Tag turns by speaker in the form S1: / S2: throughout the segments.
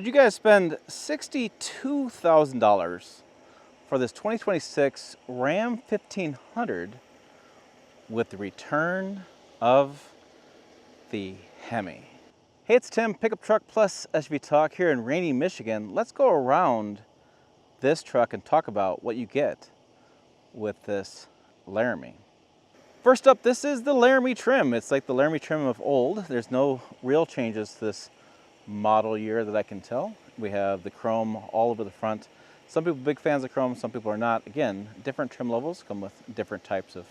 S1: Would you guys spend $62,000 for this 2026 Ram 1500 with the return of the Hemi? Hey, it's Tim, Pickup Truck Plus SUV Talk here in rainy Michigan. Let's go around this truck and talk about what you get with this Laramie. First up, this is the Laramie trim. It's like the Laramie trim of old. There's no real changes to this model year that I can tell. We have the chrome all over the front. Some people are big fans of chrome, some people are not. Again, different trim levels come with different types of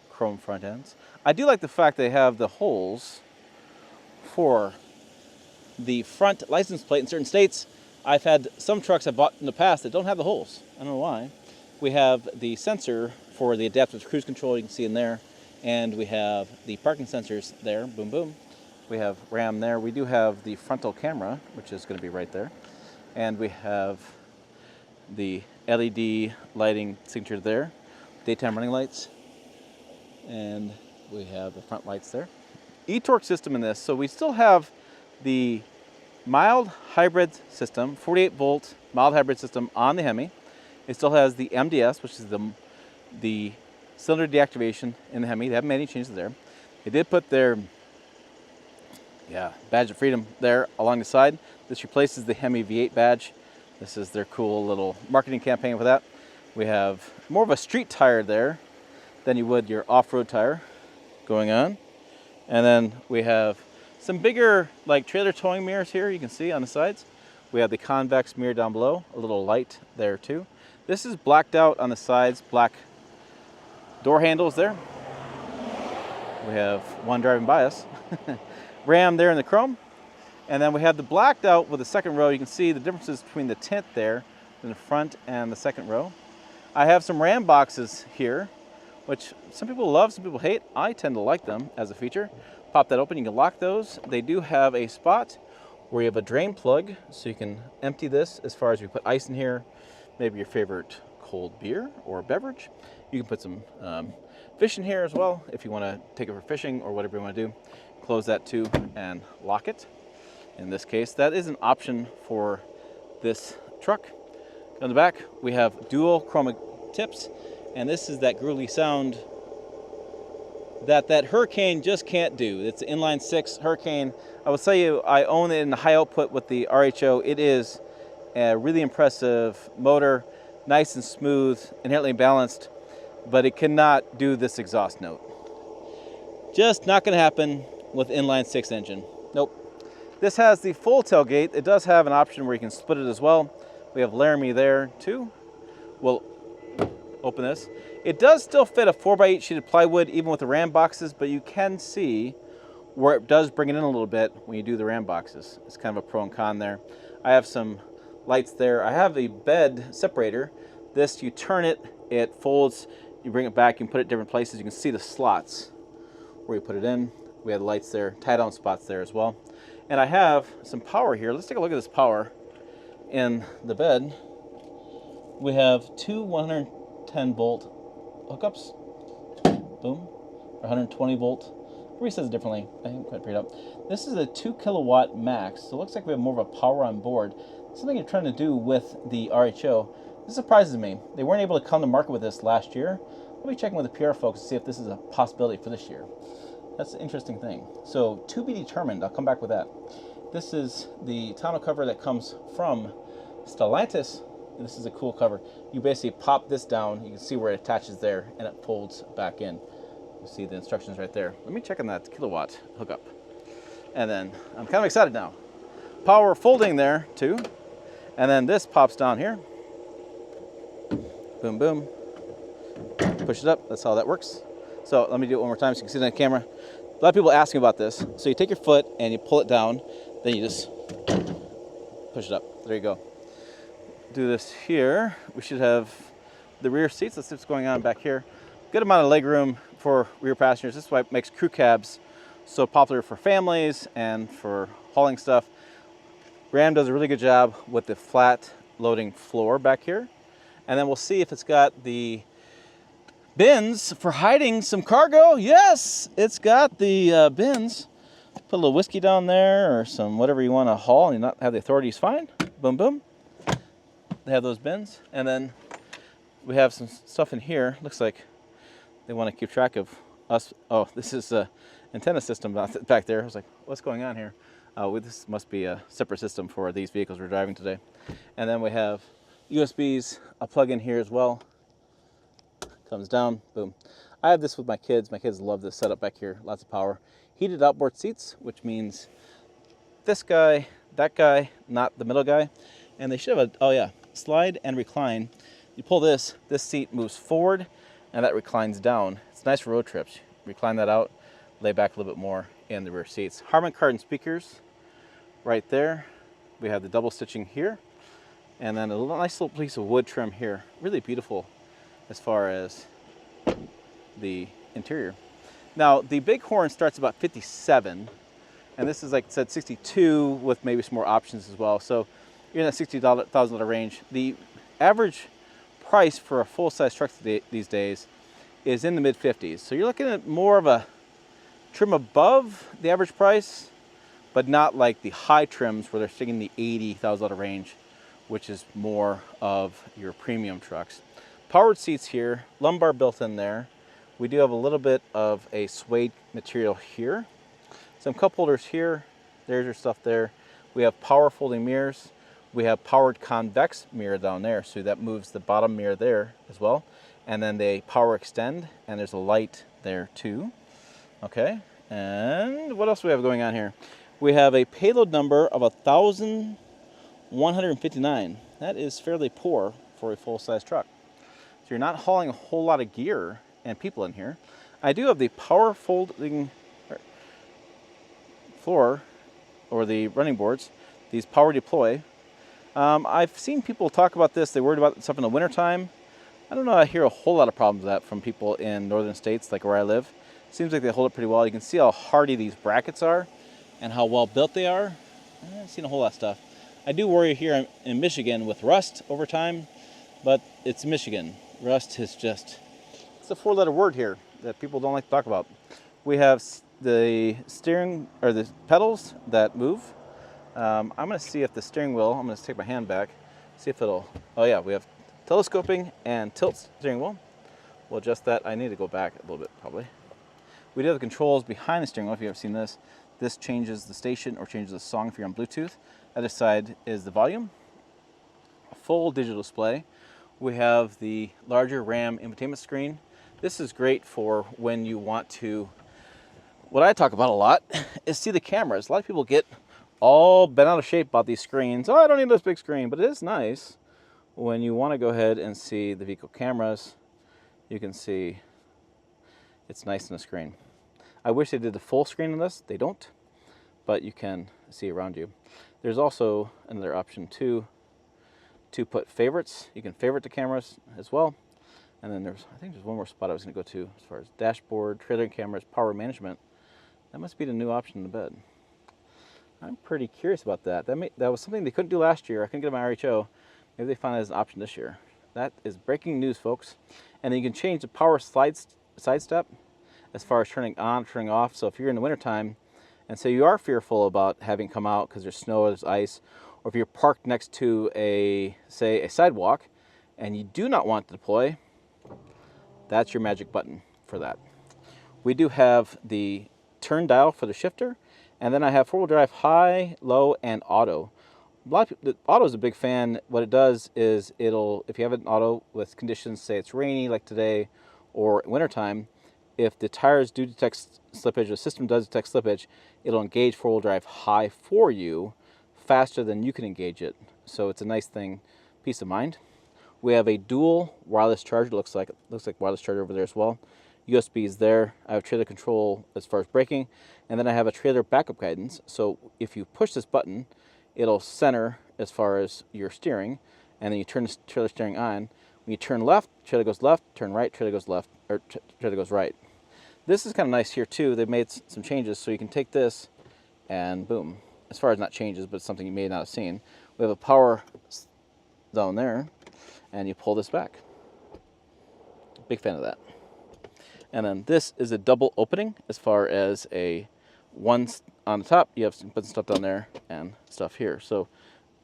S1: chrome front ends. I do like the fact they have the holes for the front license plate in certain states. I've had some trucks I've bought in the past that don't have the holes. I don't know why. We have the sensor for the adaptive cruise control, you can see in there. And we have the parking sensors there, boom, boom. We have RAM there. We do have the frontal camera, which is going to be right there. And we have the LED lighting signature there, daytime running lights. And we have the front lights there. E-torque system in this. So we still have the mild hybrid system, 48 volt mild hybrid system on the Hemi. It still has the MDS, which is the cylinder deactivation in the Hemi. They haven't made any changes there. They did put their badge of freedom there along the side. This replaces the Hemi V8 badge. This is their cool little marketing campaign for that. We have more of a street tire there than you would your off-road tire going on. And then we have some bigger like trailer towing mirrors here you can see on the sides. We have the convex mirror down below, a little light there too. This is blacked out on the sides, black door handles there. We have one driving by us. Ram there in the chrome. And then we have the blacked out with the second row. You can see the differences between the tint there in the front and the second row. I have some Ram boxes here, which some people love, some people hate. I tend to like them as a feature. Pop that open, you can lock those. They do have a spot where you have a drain plug, so you can empty this as far as you put ice in here, maybe your favorite cold beer or beverage. You can put some fish in here as well if you want to take it for fishing or whatever you want to do. Close that too and lock it. In this case, that is an option for this truck. On the back, we have dual chromic tips, and this is that groovy sound that Hurricane just can't do. It's an inline 6 Hurricane. I will tell you, I own it in the high output with the RHO. It is a really impressive motor, nice and smooth, inherently balanced, but it cannot do this exhaust note. Just not going to happen with inline 6 engine. Nope. This has the full tailgate. It does have an option where you can split it as well. We have Laramie there too. We'll open this. It does still fit a 4x8 sheeted plywood even with the Ram boxes, but you can see where it does bring it in a little bit when you do the Ram boxes. It's kind of a pro and con there. I have some lights there. I have a bed separator. This, you turn it, it folds, you bring it back, you can put it different places. You can see the slots where you put it in. We have the lights there, tie down spots there as well. And I have some power here. Let's take a look at this power in the bed. We have two 110 volt hookups. Boom. Or 120 volt. Everybody says it differently. I haven't quite figured it out. This is a 2 kilowatt max. So it looks like we have more of a power on board. Something you're trying to do with the RHO. This surprises me. They weren't able to come to market with this last year. I'll be checking with the PR folks to see if this is a possibility for this year. That's an interesting thing. So to be determined, I'll come back with that. This is the tonneau cover that comes from Stellantis. This is a cool cover. You basically pop this down, you can see where it attaches there, and it folds back in. You see the instructions right there. Let me check on that kilowatt hookup. And then I'm kind of excited now. Power folding there too. And then this pops down here. Boom, boom. Push it up, that's how that works. So let me do it one more time so you can see it on camera. A lot of people ask me about this. So you take your foot and you pull it down, then you just push it up. There you go. Do this here. We should have the rear seats. Let's see what's going on back here. Good amount of leg room for rear passengers. This is why it makes crew cabs so popular for families and for hauling stuff. Ram does a really good job with the flat loading floor back here. And then we'll see if it's got the bins for hiding some cargo. Yes, it's got the bins. Put a little whiskey down there or some whatever you want to haul and not have the authorities find. Boom, boom. They have those bins. And then we have some stuff in here. Looks like they want to keep track of us. Oh, this is a antenna system back there. I was like, what's going on here? This must be a separate system for these vehicles we're driving today. And then we have USBs, a plug in here as well. Comes down, boom. I have this with my kids. My kids love this setup back here. Lots of power. Heated outboard seats, which means this guy, that guy, not the middle guy. And they should have a, oh yeah, slide and recline. You pull this seat moves forward and that reclines down. It's nice for road trips. Recline that out, lay back a little bit more in the rear seats. Harman Kardon speakers right there. We have the double stitching here. And then a nice little piece of wood trim here. Really beautiful as far as the interior. Now, the Bighorn starts about 57, and this is, like I said, 62 with maybe some more options as well. So you're in that $60,000 range. The average price for a full-size truck these days is in the mid-50s. So you're looking at more of a trim above the average price, but not like the high trims where they're sticking the $80,000 range, which is more of your premium trucks. Powered seats here, lumbar built in there. We do have a little bit of a suede material here. Some cup holders here. There's your stuff there. We have power folding mirrors. We have powered convex mirror down there, so that moves the bottom mirror there as well. And then they power extend, and there's a light there too. Okay, and what else do we have going on here? We have a payload number of 1,159. That is fairly poor for a full-size truck. So you're not hauling a whole lot of gear and people in here. I do have the power folding floor, or the running boards, these power deploy. I've seen people talk about this. They're worried about stuff in the wintertime. I don't know, I hear a whole lot of problems with that from people in northern states like where I live. Seems like they hold it pretty well. You can see how hardy these brackets are and how well built they are. I've seen a whole lot of stuff. I do worry here in Michigan with rust over time, but it's Michigan. Rust is just, it's a four-letter word here that people don't like to talk about. We have the steering, or the pedals that move. I'm going to see if the steering wheel, I'm going to take my hand back, see if it'll, oh yeah, we have telescoping and tilt steering wheel. We'll adjust that. I need to go back a little bit probably. We do have the controls behind the steering wheel if you haven't seen this. This changes the station or changes the song if you're on Bluetooth. Other side is the volume. A full digital display. We have the larger Ram Infotainment screen. This is great for when you want to, what I talk about a lot is see the cameras. A lot of people get all bent out of shape about these screens. Oh, I don't need this big screen, but it is nice when you want to go ahead and see the vehicle cameras. You can see it's nice in the screen. I wish they did the full screen on this. They don't, but you can see around you. There's also another option too, to put favorites. You can favorite the cameras as well. And then I think there's one more spot I was going to go to as far as dashboard, trailer cameras, power management. That must be the new option in the bed. I'm pretty curious about that. That was something they couldn't do last year. I couldn't get my RHO. Maybe they found it as an option this year. That is breaking news, folks. And then you can change the power side step as far as turning on, turning off. So if you're in the wintertime and say you are fearful about having come out because there's snow or there's ice, or if you're parked next to say a sidewalk and you do not want to deploy, that's your magic button for that. We do have the turn dial for the shifter, and then I have four-wheel drive high, low, and auto. A lot of people, the auto is a big fan. What it does is if you have an auto with conditions, say it's rainy like today or wintertime, if the tires do detect slippage, the system does detect slippage, it'll engage four-wheel drive high for you faster than you can engage it. So it's a nice thing, peace of mind. We have a dual wireless charger. Looks like wireless charger over there as well. USB is there. I have trailer control as far as braking, and then I have a trailer backup guidance. So if you push this button, it'll center as far as your steering, and then you turn the trailer steering on. When you turn left, trailer goes left. Turn right, trailer goes left, or trailer goes right. This is kind of nice here too. They've made some changes, so you can take this and boom. As far as not changes, but something you may not have seen. We have a power zone there, and you pull this back. Big fan of that. And then this is a double opening as far as a one on the top, you have some put stuff down there and stuff here. So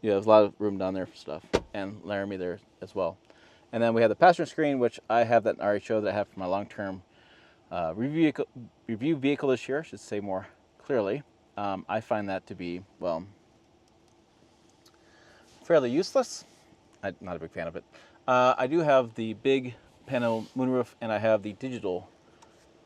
S1: you have a lot of room down there for stuff, and Laramie there as well. And then we have the passenger screen, which I have that in RHO that I have for my long-term review vehicle this year, I should say more clearly. I find that to be, well, fairly useless. I'm not a big fan of it. I do have the big panel moonroof, and I have the digital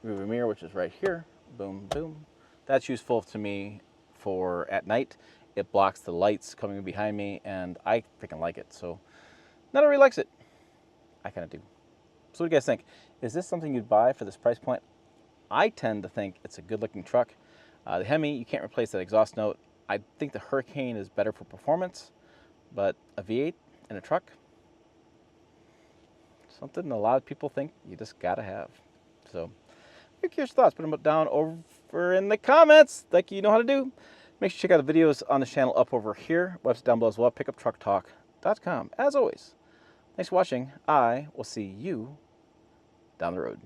S1: rearview mirror, which is right here. Boom, boom. That's useful to me for at night. It blocks the lights coming behind me, and I freaking like it. So not everybody likes it. I kind of do. So what do you guys think? Is this something you'd buy for this price point? I tend to think it's a good-looking truck. The Hemi, you can't replace that exhaust note. I think the Hurricane is better for performance, but a V8 in a truck, something a lot of people think you just gotta have. So, make your thoughts. Put them down over in the comments, like you know how to do. Make sure you check out the videos on the channel up over here. Website down below as well. PickupTruckTalk.com. As always, thanks for watching. I will see you down the road.